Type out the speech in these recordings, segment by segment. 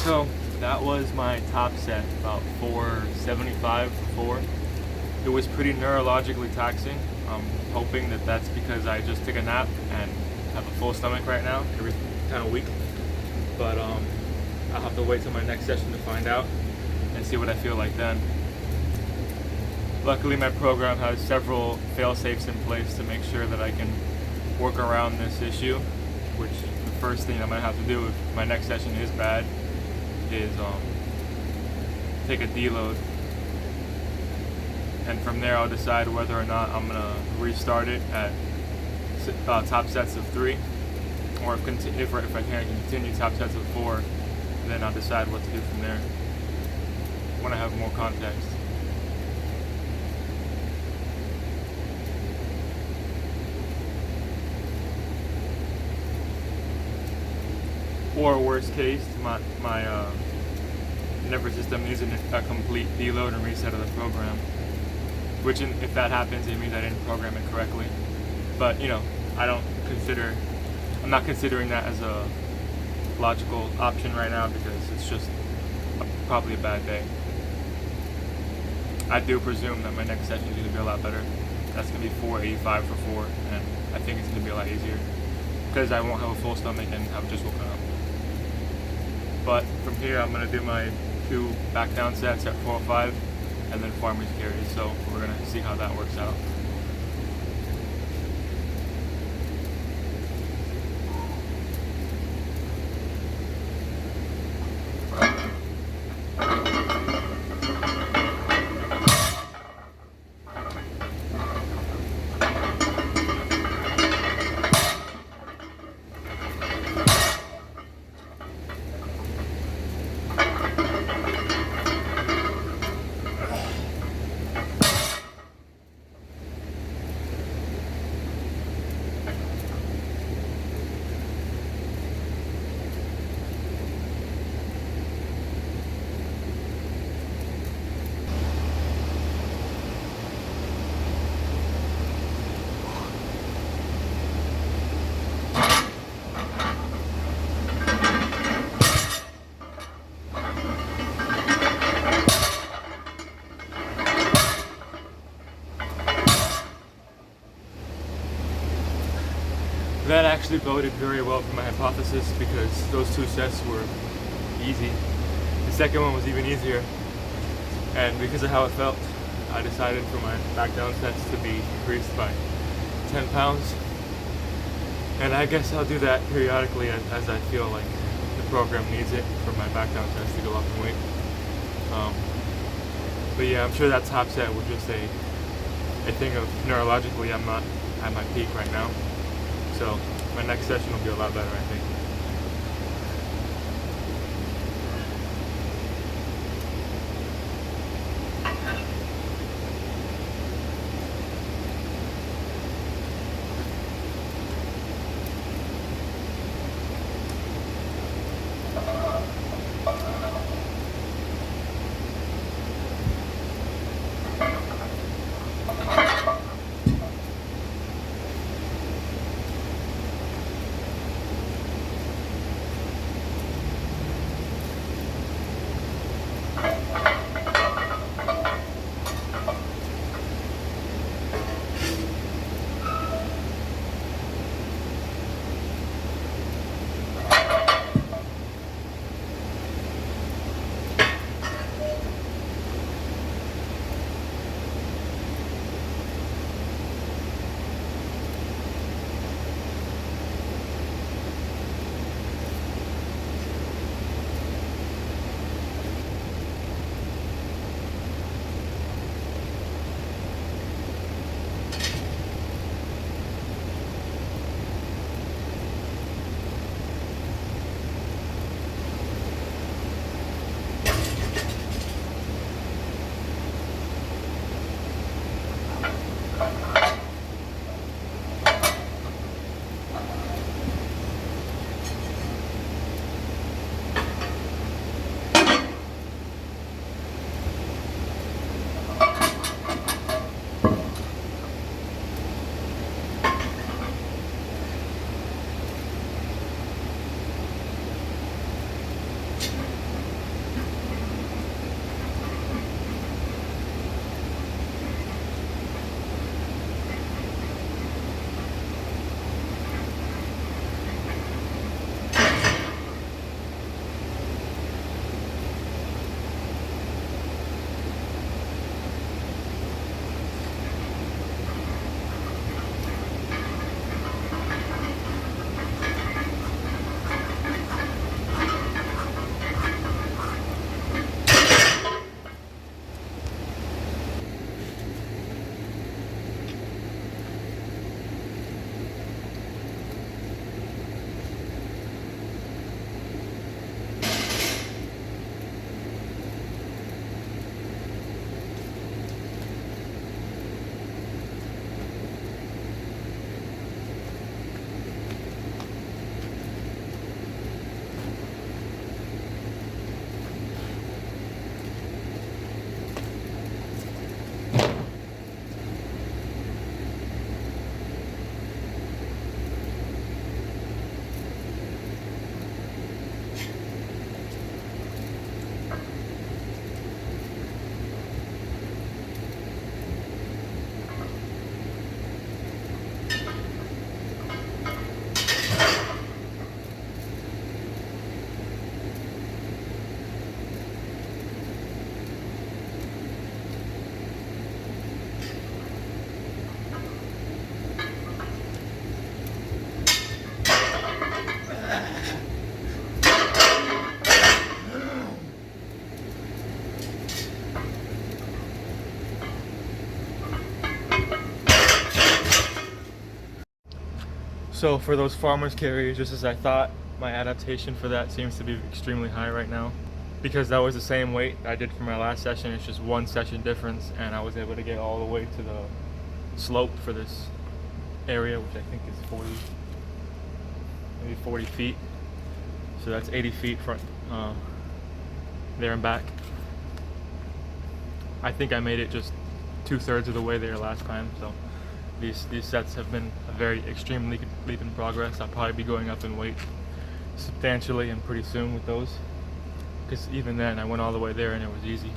So that was my top set, about 475 for 4. It was pretty neurologically taxing. I'm hoping that that's because I just took a nap and have a full stomach right now, every kind of week. But I'll have to wait till my next session to find out and see what I feel like then. Luckily, my program has several fail-safes in place to make sure that I can work around this issue, which the first thing I'm going to have to do if my next session is bad is take a deload. And from there I'll decide whether or not I'm going to restart it at top sets of 3, or if I can continue top sets of 4, then I'll decide what to do from there when I have more context. Or worst case, my nervous system needs a complete deload and reset of the program. Which, if that happens, it means I didn't program it correctly. But you know, I'm not considering that as a logical option right now because it's just probably a bad day. I do presume that my next session is going to be a lot better. That's going to be 485 for 4, and I think it's going to be a lot easier because I won't have a full stomach and I've just woken up. But from here, I'm going to do my 2 back down sets at 405 and then farmer's carries. So we're going to see how that works out. That actually boded very well for my hypothesis because those 2 sets were easy. The second one was even easier, and because of how it felt, I decided for my back down sets to be increased by 10 pounds. And I guess I'll do that periodically as I feel like the program needs it for my back down sets to go up in weight. But yeah, I'm sure that top set was just a thing of neurologically I'm not at my peak right now. So my next session will be a lot better, I think. So for those farmers carries, just as I thought, my adaptation for that seems to be extremely high right now. Because that was the same weight I did for my last session, it's just one session difference, and I was able to get all the way to the slope for this area, which I think is 40 feet. So that's 80 feet front, there and back. I think I made it just 2/3 of the way there last time, so these sets have been a very extreme leap in progress. I'll probably be going up in weight substantially and pretty soon with those, because even then I went all the way there and it was easy.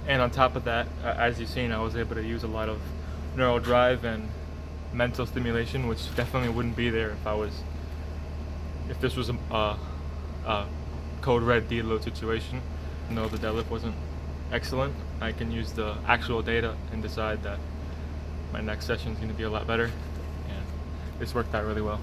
And on top of that, as you've seen, I was able to use a lot of neural drive and mental stimulation, which definitely wouldn't be there if this was a code red deload situation. No, the deadlift wasn't excellent. I can use the actual data and decide that my next session is going to be a lot better, and this worked out really well.